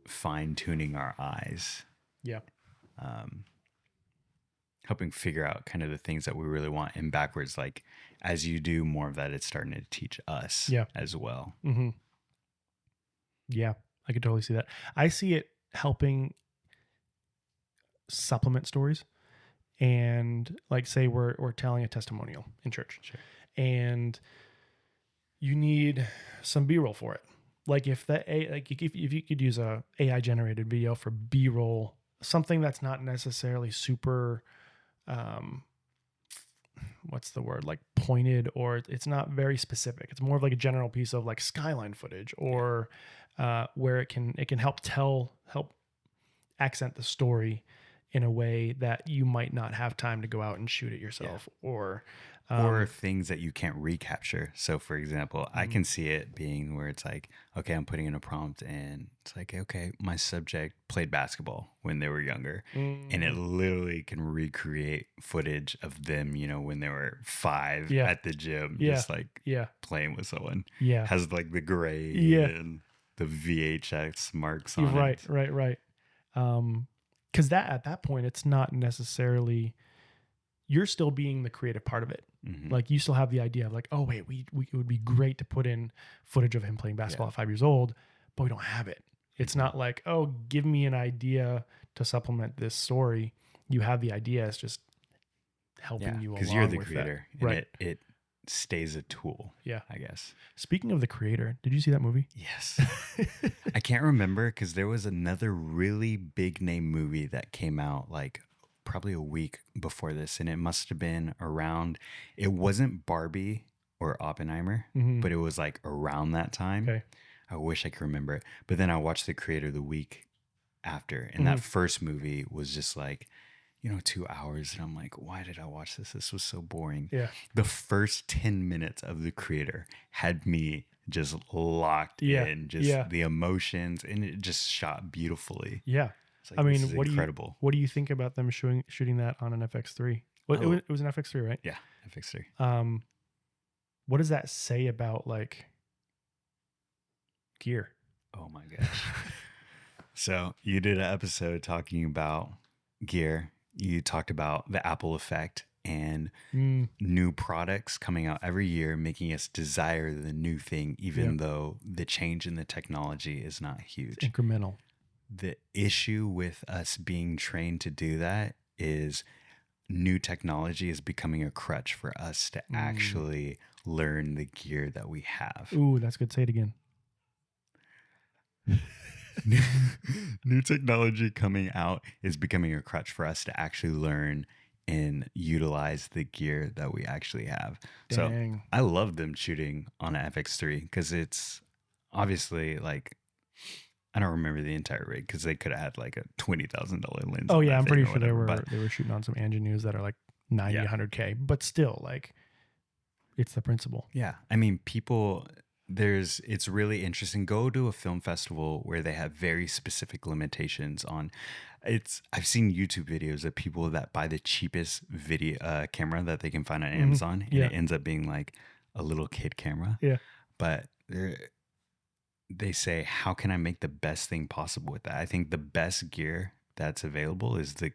fine tuning our eyes. Yeah. Helping figure out kind of the things that we really want, and backwards, like, as you do more of that, it's starting to teach us as well. Yeah, I could totally see that. I see it helping supplement stories. And, like, say we're telling a testimonial in church, and you need some B-roll for it. Like, if you could use a AI generated video for B-roll, something that's not necessarily super, what's the word, like, pointed, or it's not very specific. It's more of like a general piece of, like, skyline footage, or where it can help accent the story in a way that you might not have time to go out and shoot it yourself, or things that you can't recapture. So, for example, I can see it being where it's like, okay, I'm putting in a prompt and it's like, okay, my subject played basketball when they were younger, and it literally can recreate footage of them, you know, when they were 5 at the gym, just like playing with someone. Has like the grade and the VHS marks on it. Right. Because at that point, it's not necessarily you're still being the creative part of it. Mhm. Like you still have the idea of like, oh wait, we it would be great to put in footage of him playing basketball at 5 years old, but we don't have it. It's Mhm. not like, oh, give me an idea to supplement this story. You have the idea. It's just helping Yeah, you because you're along the with creator, that. and Right. it stays a tool. Yeah. I guess. Speaking of the creator, did you see that movie? Yes. I can't remember because there was another really big name movie that came out like probably a week before this, and it must have been around. It wasn't Barbie or Oppenheimer, Mhm. but it was like around that time. Okay. I wish I could remember it, but then I watched The Creator the week after, and Mhm. that first movie was just like, 2 hours, and I'm like, why did I watch this? This was so boring. Yeah. The first 10 minutes of The Creator had me just locked Yeah. in, just Yeah. the emotions, and it just shot beautifully. Yeah. It's like, I this mean, is what incredible. do you think about them shooting that on an FX3? Well, Oh. it was an FX3, right? Yeah, FX3. What does that say about like gear? Oh my gosh. So you did an episode talking about gear. You talked about the Apple effect and new products coming out every year, making us desire the new thing, even though the change in the technology is not huge. It's incremental. The issue with us being trained to do that is new technology is becoming a crutch for us to actually learn the gear that we have. Ooh, that's good. Say it again. New technology coming out is becoming a crutch for us to actually learn and utilize the gear that we actually have. Dang. So I love them shooting on an FX3 because it's obviously like, I don't remember the entire rig because they could have had like a $20,000 lens. Oh on yeah, that I'm thing pretty or sure whatever, they were shooting on some Angenews that are like 90, Yeah. 100K, but still like it's the principle. Yeah. I mean, it's really interesting. Go to a film festival where they have very specific limitations on I've seen YouTube videos of people that buy the cheapest video camera that they can find on Amazon, and Yeah. it ends up being like a little kid camera. Yeah. But they say, how can I make the best thing possible with that? I think the best gear that's available is the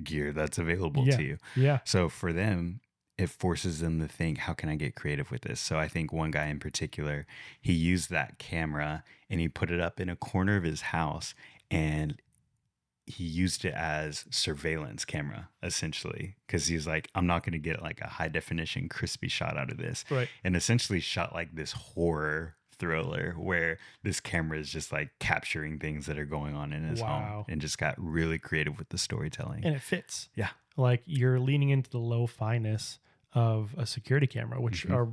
gear that's available to you. Yeah. So for them, it forces them to think, how can I get creative with this? So I think one guy in particular, he used that camera and he put it up in a corner of his house, and he used it as surveillance camera essentially, because he's like, I'm not going to get like a high definition crispy shot out of this. Right. And essentially shot like this horror thriller where this camera is just like capturing things that are going on in his home, and just got really creative with the storytelling. And it fits. Yeah. Like you're leaning into the low fineness of a security camera, which are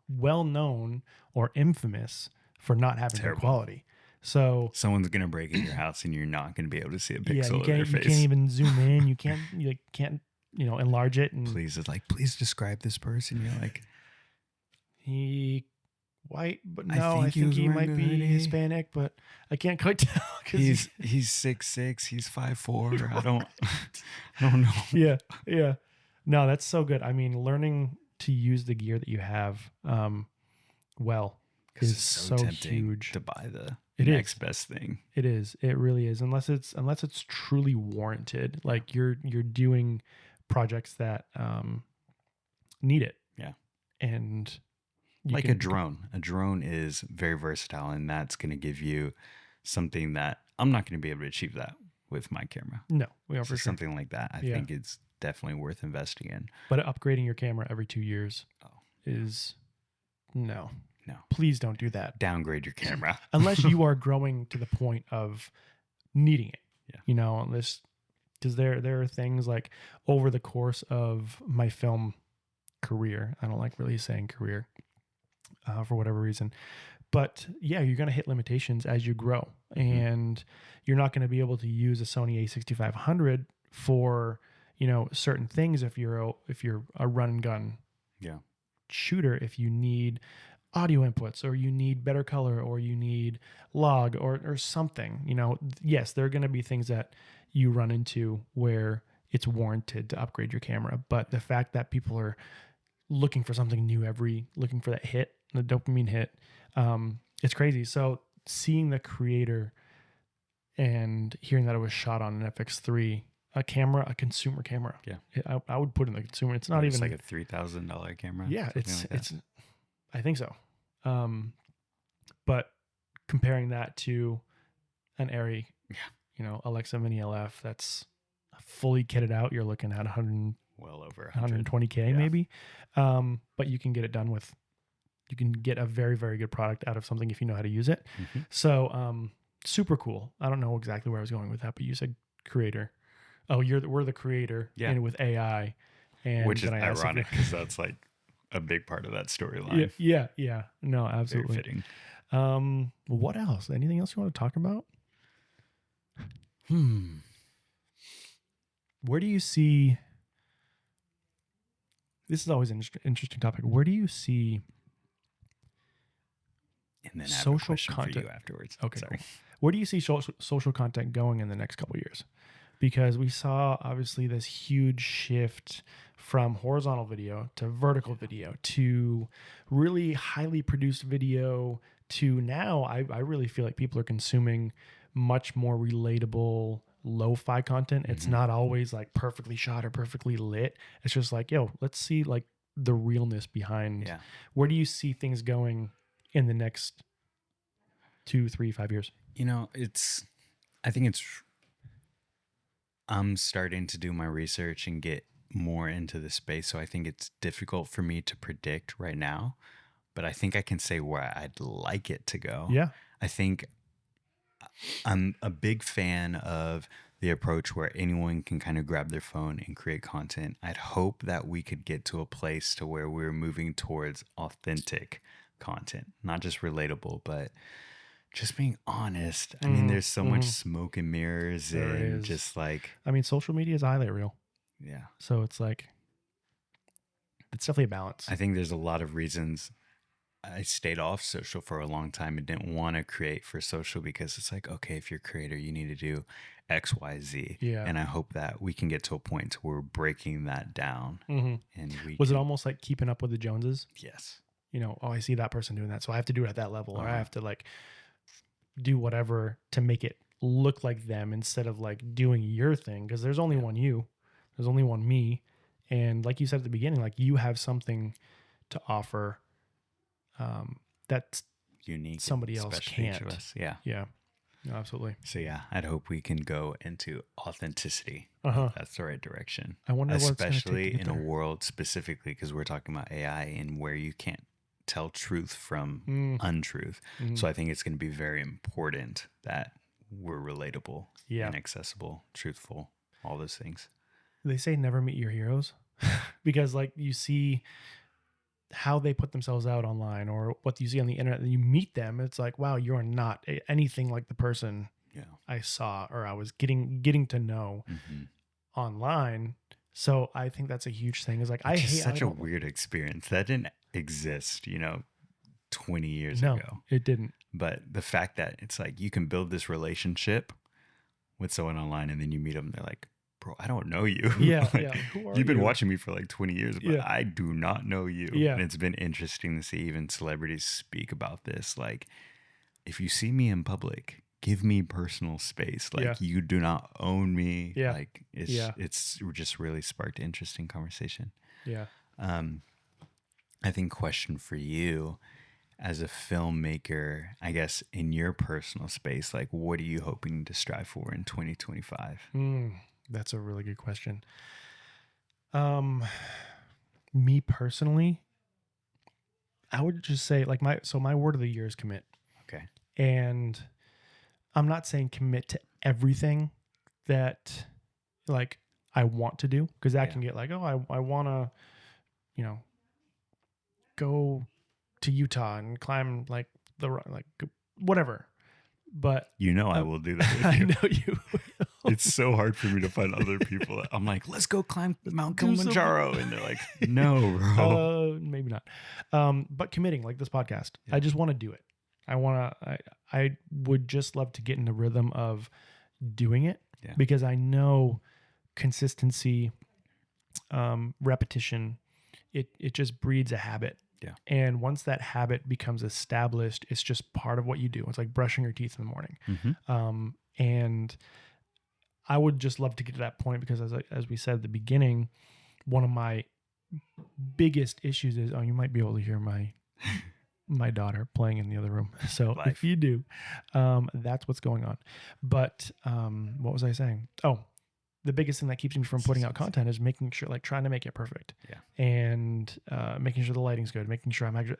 well known or infamous for not having good quality. So someone's gonna break in your house and you're not gonna be able to see a pixel of their face. You can't even zoom in. You can't enlarge it. And please describe this person. You're like, he white, but no, I think he might be Hispanic, but I can't quite tell because he's 6'6", he's 5'4". I don't know. Yeah. No, that's so good. I mean, learning to use the gear that you have, well, is so huge to buy the It next is. best thing. It is. It really is. Unless it's truly warranted. Like you're doing projects that need it. Yeah. And like a drone. A drone is very versatile, and that's going to give you something that I'm not going to be able to achieve that with my camera. No, we are for sure. Something like that, I think it's definitely worth investing in. But upgrading your camera every 2 years is no. Please don't do that. Downgrade your camera. Unless you are growing to the point of needing it. Yeah. Unless, because there are things like over the course of my film career, I don't like really saying career for whatever reason, but yeah, you're going to hit limitations as you grow, and you're not going to be able to use a Sony A6500 for, certain things if you're a run and gun shooter. If you need audio inputs, or you need better color, or you need log or something, yes, there are going to be things that you run into where it's warranted to upgrade your camera. But the fact that people are looking for something new looking for that hit, the dopamine hit, it's crazy. So seeing the creator and hearing that it was shot on an FX3 a camera, a consumer camera. Yeah. I would put in the consumer. It's not even like a $3,000 camera. Yeah, something like that. I think so. But comparing that to an Arri, Alexa Mini LF, that's fully kitted out. You're looking at well over 100. 120K maybe. But you can get it done with, you can get a very, very good product out of something if you know how to use it. Mhm. So, super cool. I don't know exactly where I was going with that, but you said creator. Oh, we're the creator, Yeah. and with AI, and Which is then I asked if ironic because that's like a big part of that storyline. yeah. No, Very absolutely. fitting. What else? Anything else you want to talk about? Where do you see? This is always an interesting topic. Where do you see And then I have social a question content for you afterwards. Okay, Sorry. cool. Where do you see social content going in the next couple of years? Because we saw obviously this huge shift from horizontal video to vertical video to really highly produced video to now I really feel like people are consuming much more relatable lo-fi content. It's Mhm. not always like perfectly shot or perfectly lit. It's just like, yo, let's see like the realness behind. Yeah. Where do you see things going in the next 2, 3, 5 years? I think I'm starting to do my research and get more into the space. So I think it's difficult for me to predict right now, but I think I can say where I'd like it to go. Yeah. I think I'm a big fan of the approach where anyone can kind of grab their phone and create content. I'd hope that we could get to a place to where we're moving towards authentic content, not just relatable, but just being honest. I mean, there's so much smoke and mirrors There and is. just like, I mean, social media is a highlight reel. yeah. So it's like, it's definitely a balance. I think there's a lot of reasons I stayed off social for a long time and didn't want to create for social because it's like, okay, if you're a creator, you need to do X, Y, Z. Yeah. And I hope that we can get to a point where we're breaking that down. And Was it almost like keeping up with the Joneses? Yes. I see that person doing that, so I have to do it at that level, or I have to like do whatever to make it look like them instead of like doing your thing. Because there's only one you, there's only one me, and like you said at the beginning, like you have something to offer that's unique. Somebody else can't. To us. Yeah. Yeah. No, absolutely. So yeah, I'd hope we can go into authenticity. That's the right direction. I wonder what it's gonna take to especially get in a there. world specifically because we're talking about AI and where you can't tell truth from untruth. So I think it's going to be very important that we're relatable and accessible, truthful, all those things. They say never meet your heroes because like you see how they put themselves out online or what you see on the internet, and you meet them, it's like, wow, you're not anything like the person I saw or I was getting to know online. So I think that's a huge thing. Is like, It's just such a weird experience that didn't exist, 20 years ago. It didn't. But the fact that it's like you can build this relationship with someone online and then you meet them, they're like, bro, I don't know you. Yeah, like, yeah. Who are you've been you? watching me for like 20 years, but I do not know you. Yeah. And it's been interesting to see even celebrities speak about this. Like, if you see me in public, give me personal space. Like, you do not own me. Yeah. Like, it's just really sparked interesting conversation. Yeah. I think question for you as a filmmaker, I guess in your personal space, like what are you hoping to strive for in 2025? That's a really good question. Me personally, I would just say like my word of the year is commit. Okay. And I'm not saying commit to everything that like I want to do, because that can get like, oh, I want to, go to Utah and climb like whatever. But I will do that with I you. know you will. It's so hard for me to find other people. I'm like, let's go climb Mount Kilimanjaro. And they're like, no, bro. Maybe not. But committing like this podcast, I just want to do it. I would just love to get in the rhythm of doing it because I know consistency, repetition, it just breeds a habit. Yeah. And once that habit becomes established, it's just part of what you do. It's like brushing your teeth in the morning. And I would just love to get to that point because as we said at the beginning, one of my biggest issues is, you might be able to hear my daughter playing in the other room. So Life. if you do, that's what's going on. But what was I saying? Oh, the biggest thing that keeps me from putting out content is making sure, like trying to make it perfect. Yeah. And making sure the lighting's good, making sure I'm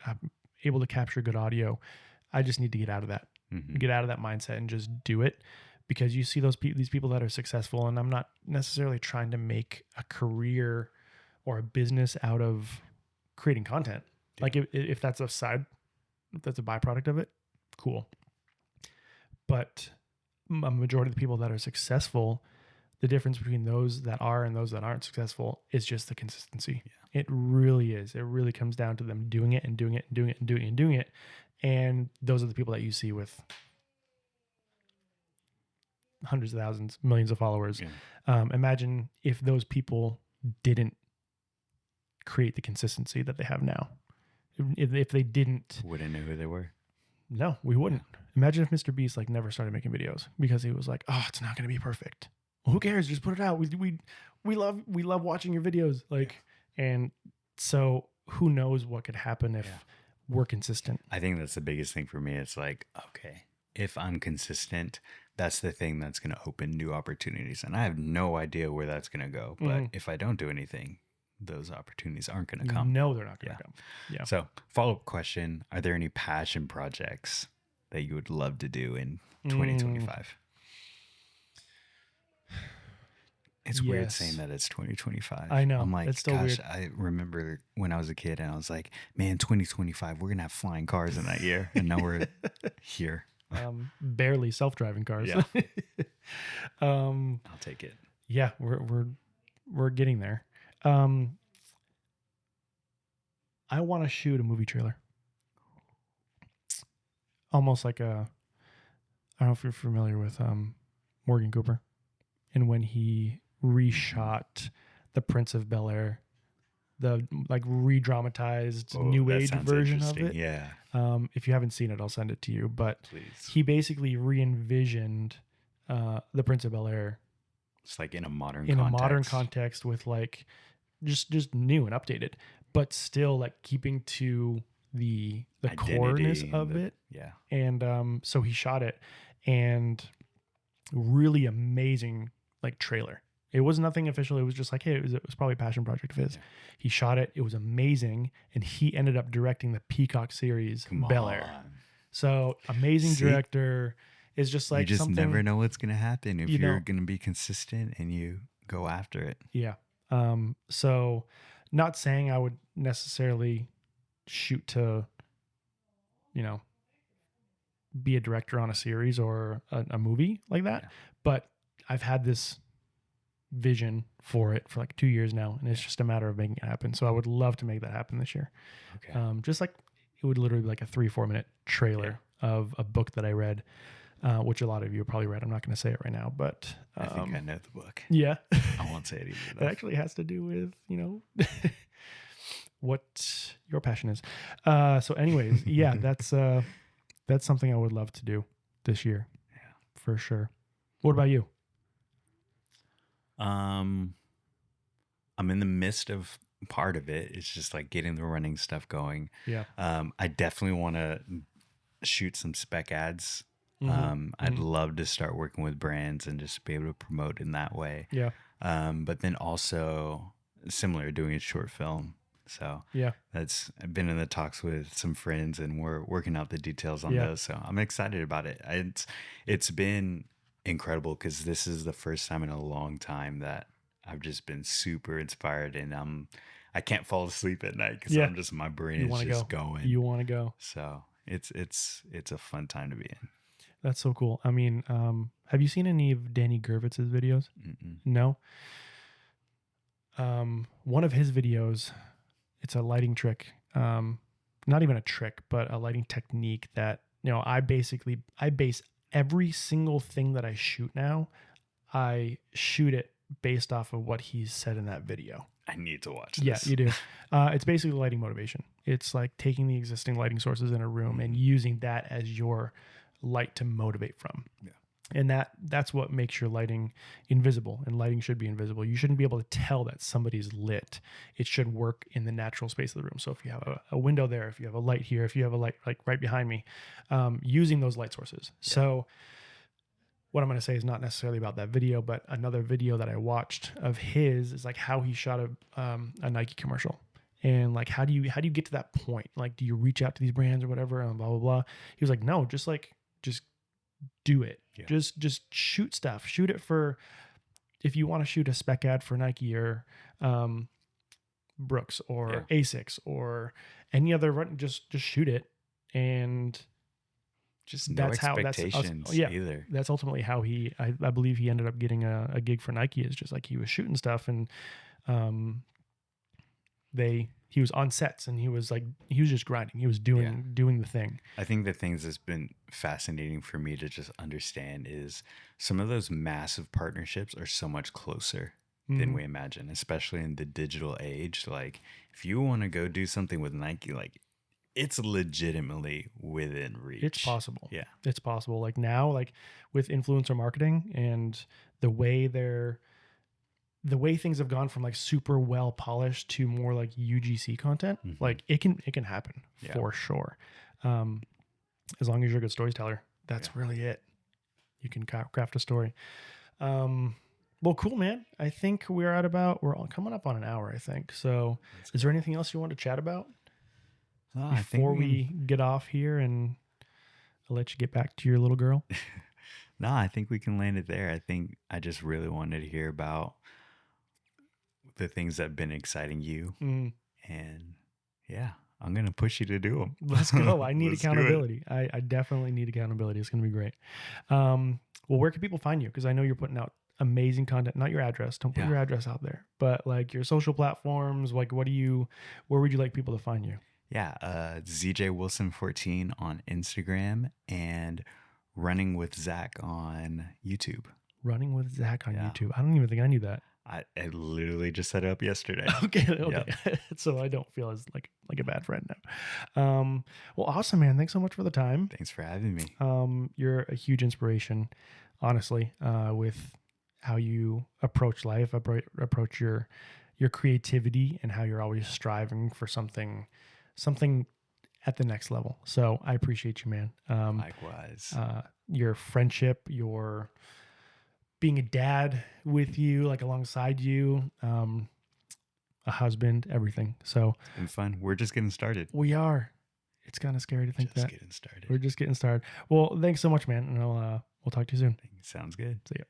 able to capture good audio. I just need to get out of that, get out of that mindset and just do it, because you see these people that are successful, and I'm not necessarily trying to make a career or a business out of creating content. Yeah. Like if that's a byproduct of it, cool. But a majority of the people that are successful, the difference between those that are and those that aren't successful is just the consistency. Yeah. It really is. It really comes down to them doing it and doing it and doing it and doing it and doing it. And those are the people that you see with hundreds of thousands, millions of followers. Yeah. Imagine if those people didn't create the consistency that they have now. If they didn't, wouldn't know who they were. No, we wouldn't. Yeah. Imagine if Mr. Beast never started making videos because he was like, oh, it's not going to be perfect. Well, who cares? Just put it out. We love watching your videos. And so who knows what could happen if we're consistent. I think that's the biggest thing for me. It's like, okay, if I'm consistent, that's the thing that's going to open new opportunities. And I have no idea where that's going to go. But if I don't do anything, those opportunities aren't going to come. No, they're not going to come. Yeah. So follow-up question, are there any passion projects that you would love to do in 2025? It's weird saying that it's 2025. I know. I'm like, it's still weird. I remember when I was a kid and I was like, man, 2025, we're going to have flying cars in that year. And now we're here. Barely self-driving cars. Yeah. I'll take it. Yeah, we're getting there. I want to shoot a movie trailer. Almost like I don't know if you're familiar with Morgan Cooper, and when he reshot The Prince of Bel-Air, the re-dramatized new age version of it. Yeah. If you haven't seen it, I'll send it to you. But please. He basically re-envisioned The Prince of Bel-Air. It's like in a modern context with just new and updated, but still keeping to the coreness of it. Yeah. And so he shot it, and really amazing trailer. It was nothing official. It was just hey, it was probably a passion project of his. Yeah. He shot it. It was amazing, and he ended up directing the Peacock series Bel-Air. So amazing director. Is just you just never know what's gonna happen if you're gonna be consistent and you go after it. Yeah. So not saying I would necessarily shoot to, be a director on a series or a movie like that, but I've had this vision for it for 2 years now, and it's just a matter of making it happen. So I would love to make that happen this year. Okay. Just it would literally be a 3-4 minute trailer of a book that I read, which a lot of you have probably read. I'm not going to say it right now, but I think I know the book. Yeah. I won't say it either. It actually has to do with, what your passion is. So anyways, yeah, that's something I would love to do this year. Yeah, for sure. What about you? I'm in the midst of part of it. It's just getting the running stuff going. Yeah. I definitely want to shoot some spec ads. I'd love to start working with brands and just be able to promote in that way. Yeah. But then also similar, doing a short film. So yeah, I've been in the talks with some friends, and we're working out the details on those. So I'm excited about it. It's been incredible because this is the first time in a long time that I've just been super inspired, and I can't fall asleep at night because my brain is just going. You want to go. So it's a fun time to be in. That's so cool. I mean, have you seen any of Danny Gervitz's videos? Mm-mm. No. One of his videos, it's a lighting trick. Not even a trick, but a lighting technique that, I base every single thing that I shoot now. I shoot it based off of what he said in that video. I need to watch this. Yeah, you do. It's basically lighting motivation. It's taking the existing lighting sources in a room and using that as your light to motivate from. Yeah. And that's what makes your lighting invisible, and lighting should be invisible. You shouldn't be able to tell that somebody's lit. It should work in the natural space of the room. So if you have a window there, if you have a light here, if you have a light like right behind me, using those light sources. Yeah. So what I'm going to say is not necessarily about that video, but another video that I watched of his is like how he shot a Nike commercial. And like, how do you get to that point? Like, do you reach out to these brands or whatever, and blah, blah, blah. He was like, no, just do it. Yeah. Just shoot stuff. Shoot it for, if you want to shoot a spec ad for Nike or Brooks or Asics or any other, just shoot it. And just no expectations either. That's ultimately how I believe he ended up getting a gig for Nike, is just like he was shooting stuff, and he was on sets, and he was just grinding. He was doing the thing. I think the things that's been fascinating for me to just understand is some of those massive partnerships are so much closer than we imagine, especially in the digital age. Like, if you want to go do something with Nike, like, it's legitimately within reach. It's possible. Yeah. It's possible. Like now, like with influencer marketing and the way things have gone from like super well polished to more like UGC content, like it can happen for sure. As long as you're a good storyteller, that's really it. You can craft a story. Well, cool, man. I think we're all coming up on an hour, I think. So is there anything else you want to chat about before we get off here, and I'll let you get back to your little girl? No, I think we can land it there. I think I just really wanted to hear about the things that have been exciting you. And yeah, I'm going to push you to do them. Let's go. I need accountability. I definitely need accountability. It's going to be great. Well, where can people find you? Because I know you're putting out amazing content. Not your address. Don't put your address out there. But like your social platforms, like where would you like people to find you? Yeah, ZJ Wilson 14 on Instagram, and Running with Zach on YouTube. Running with Zach on YouTube. I don't even think I knew that. I literally just set it up yesterday. Okay. Yep. So I don't feel as like a bad friend now. Well, awesome, man. Thanks so much for the time. Thanks for having me. You're a huge inspiration, honestly, with how you approach life, approach your creativity, and how you're always striving for something at the next level. So I appreciate you, man. Likewise. Your friendship, your being a dad with you, like alongside you, a husband, everything. So it's been fun. We're just getting started. We are. It's kind of scary to think that. Getting started. We're just getting started. Well, thanks so much, man. And we'll talk to you soon. Sounds good. See ya.